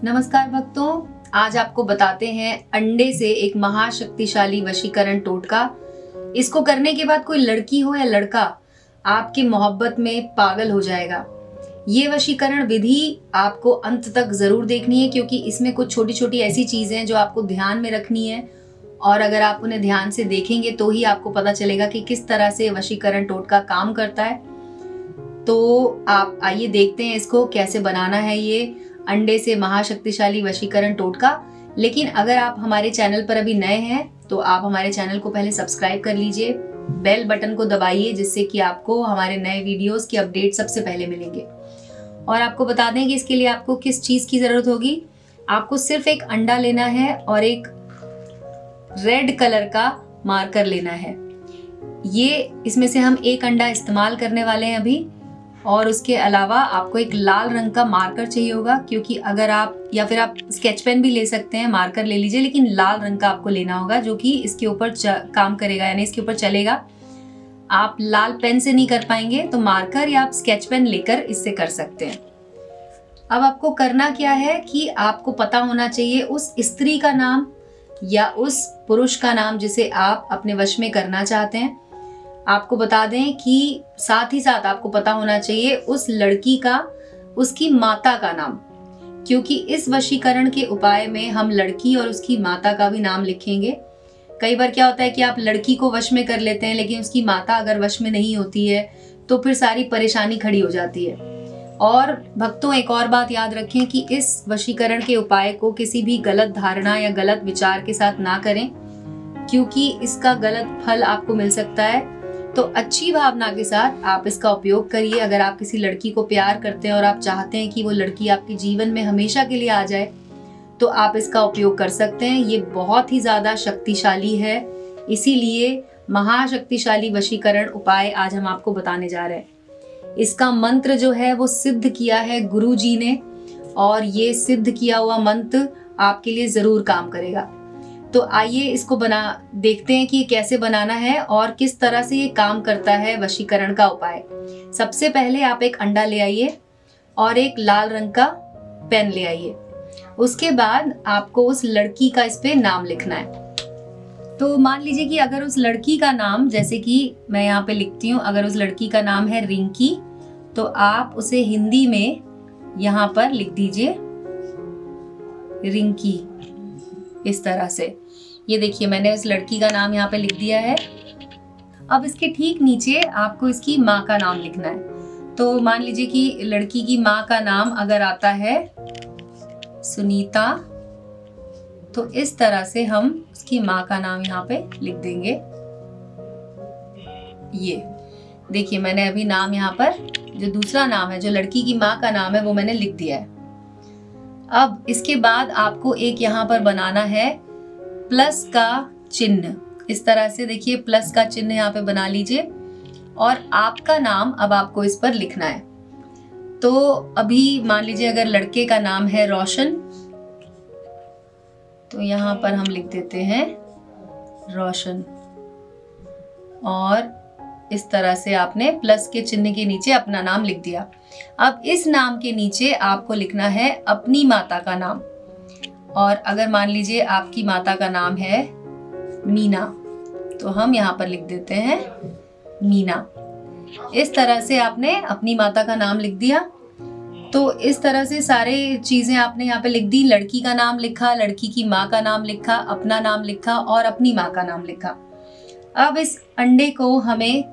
नमस्कार भक्तों, आज आपको बताते हैं अंडे से एक महाशक्तिशाली वशीकरण टोटका। इसको करने के बाद कोई लड़की हो या लड़का आपकी मोहब्बत में पागल हो जाएगा। ये वशीकरण विधि आपको अंत तक जरूर देखनी है, क्योंकि इसमें कुछ छोटी छोटी ऐसी चीजें हैं जो आपको ध्यान में रखनी है, और अगर आप उन्हें ध्यान से देखेंगे तो ही आपको पता चलेगा कि किस तरह से वशीकरण टोटका काम करता है। तो आप आइए देखते हैं इसको कैसे बनाना है, ये अंडे से महाशक्तिशाली वशीकरण टोटका। लेकिन अगर आप हमारे चैनल पर अभी नए हैं तो आप हमारे चैनल को पहले सब्सक्राइब कर लीजिए, बेल बटन को दबाइए, जिससे कि आपको हमारे नए वीडियोस की अपडेट सबसे पहले मिलेंगे। और आपको बता दें कि इसके लिए आपको किस चीज की जरूरत होगी। आपको सिर्फ एक अंडा लेना है और एक रेड कलर का मार्कर लेना है। ये इसमें से हम एक अंडा इस्तेमाल करने वाले हैं अभी, और उसके अलावा आपको एक लाल रंग का मार्कर चाहिए होगा, क्योंकि अगर आप या फिर आप स्केच पेन भी ले सकते हैं, मार्कर ले लीजिए, लेकिन लाल रंग का आपको लेना होगा जो कि इसके ऊपर काम करेगा, यानी इसके ऊपर चलेगा। आप लाल पेन से नहीं कर पाएंगे तो मार्कर या आप स्केच पेन लेकर इससे कर सकते हैं। अब आपको करना क्या है कि आपको पता होना चाहिए उस स्त्री का नाम या उस पुरुष का नाम जिसे आप अपने वश में करना चाहते हैं। आपको बता दें कि साथ ही साथ आपको पता होना चाहिए उस लड़की का, उसकी माता का नाम, क्योंकि इस वशीकरण के उपाय में हम लड़की और उसकी माता का भी नाम लिखेंगे। कई बार क्या होता है कि आप लड़की को वश में कर लेते हैं, लेकिन उसकी माता अगर वश में नहीं होती है तो फिर सारी परेशानी खड़ी हो जाती है। और भक्तों, एक और बात याद रखें कि इस वशीकरण के उपाय को किसी भी गलत धारणा या गलत विचार के साथ ना करें, क्योंकि इसका गलत फल आपको मिल सकता है। तो अच्छी भावना के साथ आप इसका उपयोग करिए। अगर आप किसी लड़की को प्यार करते हैं और आप चाहते हैं कि वो लड़की आपके जीवन में हमेशा के लिए आ जाए, तो आप इसका उपयोग कर सकते हैं। ये बहुत ही ज्यादा शक्तिशाली है, इसीलिए महाशक्तिशाली वशीकरण उपाय आज हम आपको बताने जा रहे हैं। इसका मंत्र जो है वो सिद्ध किया है गुरु जी ने, और ये सिद्ध किया हुआ मंत्र आपके लिए जरूर काम करेगा। तो आइए इसको देखते हैं कि कैसे बनाना है और किस तरह से ये काम करता है वशीकरण का उपाय। सबसे पहले आप एक अंडा ले आइए और एक लाल रंग का पेन ले आइए। उसके बाद आपको उस लड़की का इस पे नाम लिखना है। तो मान लीजिए कि अगर उस लड़की का नाम, जैसे कि मैं यहाँ पे लिखती हूँ, अगर उस लड़की का नाम है रिंकी, तो आप उसे हिंदी में यहाँ पर लिख दीजिए रिंकी, इस तरह से। ये देखिए, मैंने उस लड़की का नाम यहाँ पे लिख दिया है। अब इसके ठीक नीचे आपको इसकी माँ का नाम लिखना है। तो मान लीजिए कि लड़की की माँ का नाम अगर आता है सुनीता, तो इस तरह से हम उसकी माँ का नाम यहाँ पे लिख देंगे। ये देखिए, मैंने अभी नाम यहाँ पर, जो दूसरा नाम है, जो लड़की की माँ का नाम है, वो मैंने लिख दिया है। अब इसके बाद आपको एक यहाँ पर बनाना है प्लस का चिन्ह। इस तरह से देखिए, प्लस का चिन्ह यहाँ पे बना लीजिए, और आपका नाम अब आपको इस पर लिखना है। तो अभी मान लीजिए अगर लड़के का नाम है रोशन, तो यहाँ पर हम लिख देते हैं रोशन, और इस तरह से आपने प्लस के चिन्ह के नीचे अपना नाम लिख दिया। अब इस नाम के नीचे आपको लिखना है अपनी माता का नाम, और अगर मान लीजिए आपकी माता का नाम है मीना, तो हम यहाँ पर लिख देते हैं मीना। इस तरह से आपने अपनी माता का नाम लिख दिया। तो इस तरह से सारे चीजें आपने यहाँ पे लिख दी। लड़की का नाम लिखा, लड़की की माँ का नाम लिखा, अपना नाम लिखा और अपनी माँ का नाम लिखा। अब इस अंडे को हमें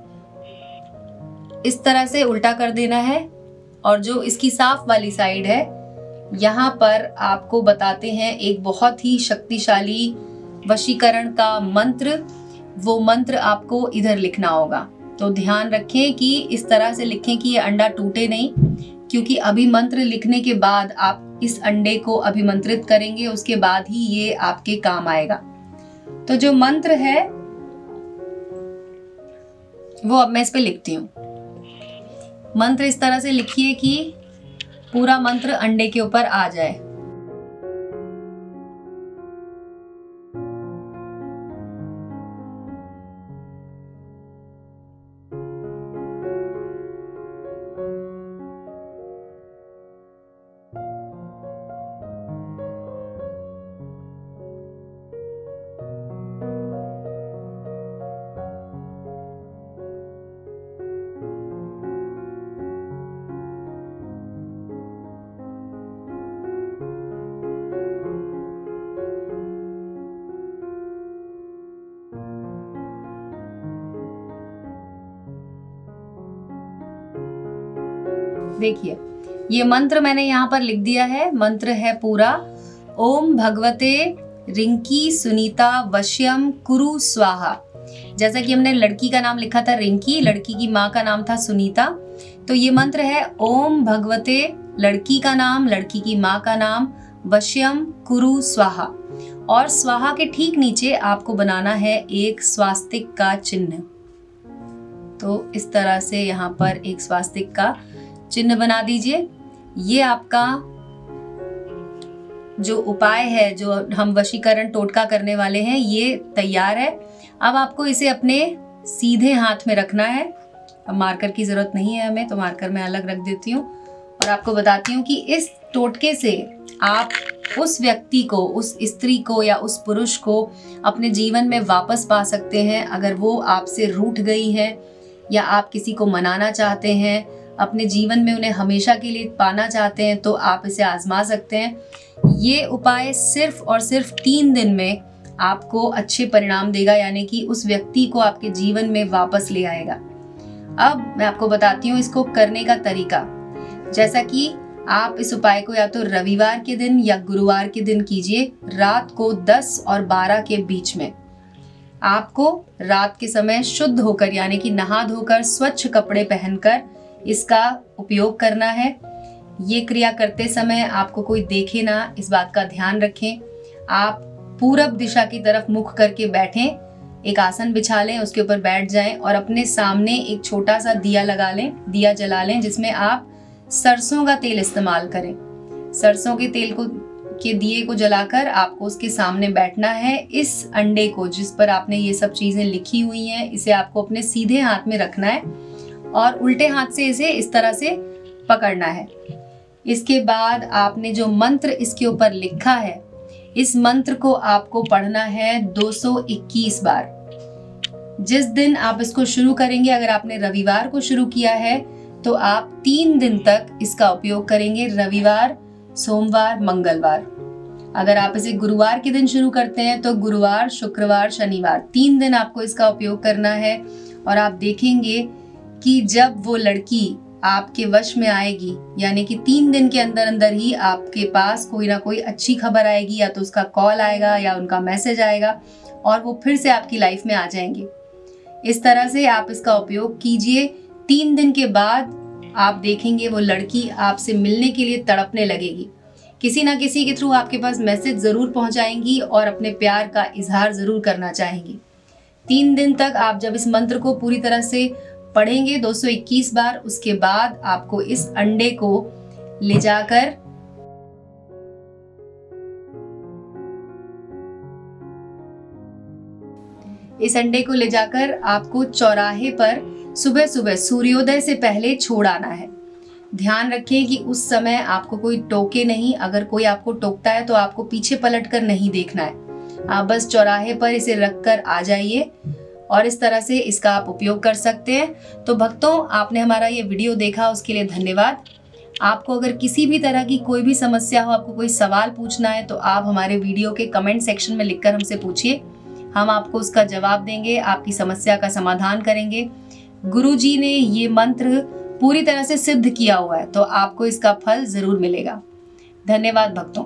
इस तरह से उल्टा कर देना है, और जो इसकी साफ वाली साइड है, यहाँ पर आपको बताते हैं एक बहुत ही शक्तिशाली वशीकरण का मंत्र। वो मंत्र आपको इधर लिखना होगा। तो ध्यान रखें कि इस तरह से लिखें कि ये अंडा टूटे नहीं, क्योंकि अभी मंत्र लिखने के बाद आप इस अंडे को अभिमंत्रित करेंगे, उसके बाद ही ये आपके काम आएगा। तो जो मंत्र है वो अब मैं इस पे लिखती हूँ। मंत्र इस तरह से लिखिए कि पूरा मंत्र अंडे के ऊपर आ जाए। देखिए, ये मंत्र मैंने यहाँ पर लिख दिया है। मंत्र है पूरा, ओम भगवते रिंकी सुनीता वश्यम कुरु स्वाहा। जैसा कि हमने लड़की का नाम लिखा था रिंकी, लड़की की माँ का नाम था सुनीता, तो ये मंत्र है ओम भगवते, लड़की का नाम, लड़की की माँ का नाम, वश्यम कुरु स्वाहा। और स्वाहा के ठीक नीचे आपको बनाना है एक स्वास्तिक का चिन्ह। तो इस तरह से यहाँ पर एक स्वास्तिक का चिन्ह बना दीजिए। ये आपका जो उपाय है, जो हम वशीकरण टोटका करने वाले हैं, ये तैयार है। अब आपको इसे अपने सीधे हाथ में रखना है। अब मार्कर की जरूरत नहीं है हमें, तो मार्कर मैं अलग रख देती हूँ और आपको बताती हूँ कि इस टोटके से आप उस व्यक्ति को, उस स्त्री को या उस पुरुष को अपने जीवन में वापस पा सकते हैं। अगर वो आपसे रूठ गई है या आप किसी को मनाना चाहते हैं, अपने जीवन में उन्हें हमेशा के लिए पाना चाहते हैं, तो आप इसे आजमा सकते हैं। ये उपाय सिर्फ और सिर्फ 3 दिन में आपको अच्छे परिणाम देगा, यानी कि उस व्यक्ति को आपके जीवन में वापस ले आएगा। अब मैं आपको बताती हूँ इसको करने का तरीका। जैसा कि आप इस उपाय को या तो रविवार के दिन या गुरुवार के दिन कीजिए, रात को 10 और 12 के बीच में। आपको रात के समय शुद्ध होकर, यानी कि नहा धोकर स्वच्छ कपड़े पहनकर इसका उपयोग करना है। ये क्रिया करते समय आपको कोई देखे ना, इस बात का ध्यान रखें। आप पूरब दिशा की तरफ मुख करके बैठें, एक आसन बिछा लें, उसके ऊपर बैठ जाएं और अपने सामने एक छोटा सा दिया लगा लें, दिया जला लें, जिसमें आप सरसों का तेल इस्तेमाल करें। सरसों के तेल के दिए को जलाकर आपको उसके सामने बैठना है। इस अंडे को, जिस पर आपने ये सब चीजें लिखी हुई हैं, इसे आपको अपने सीधे हाथ में रखना है और उल्टे हाथ से इसे इस तरह से पकड़ना है। इसके बाद आपने जो मंत्र इसके ऊपर लिखा है, इस मंत्र को आपको पढ़ना है 221 बार। जिस दिन आप इसको शुरू करेंगे, अगर आपने रविवार को शुरू किया है तो आप 3 दिन तक इसका उपयोग करेंगे, रविवार, सोमवार, मंगलवार। अगर आप इसे गुरुवार के दिन शुरू करते हैं तो गुरुवार, शुक्रवार, शनिवार, 3 दिन आपको इसका उपयोग करना है। और आप देखेंगे कि जब वो लड़की आपके वश में आएगी, यानी कि 3 दिन के अंदर अंदर ही आपके पास कोई ना कोई अच्छी खबर आएगी, या तो उसका कॉल आएगा या उनका मैसेज आएगा और वो फिर से आपकी लाइफ में आ जाएंगे। इस तरह से आप इसका उपयोग कीजिए। 3 दिन के बाद आप देखेंगे वो लड़की आपसे मिलने के लिए तड़पने लगेगी, किसी ना किसी के थ्रू आपके पास मैसेज जरूर पहुंचाएंगी और अपने प्यार का इजहार जरूर करना चाहेंगी। 3 दिन तक आप जब इस मंत्र को पूरी तरह से पढ़ेंगे 221 बार, उसके बाद आपको इस अंडे को ले जाकर आपको चौराहे पर सुबह सुबह सूर्योदय से पहले छोड़ आना है। ध्यान रखें कि उस समय आपको कोई टोके नहीं। अगर कोई आपको टोकता है तो आपको पीछे पलटकर नहीं देखना है। आप बस चौराहे पर इसे रखकर आ जाइए और इस तरह से इसका आप उपयोग कर सकते हैं। तो भक्तों, आपने हमारा ये वीडियो देखा, उसके लिए धन्यवाद। आपको अगर किसी भी तरह की कोई भी समस्या हो, आपको कोई सवाल पूछना है, तो आप हमारे वीडियो के कमेंट सेक्शन में लिखकर हमसे पूछिए। हम आपको उसका जवाब देंगे, आपकी समस्या का समाधान करेंगे। गुरुजी ने ये मंत्र पूरी तरह से सिद्ध किया हुआ है, तो आपको इसका फल जरूर मिलेगा। धन्यवाद भक्तों।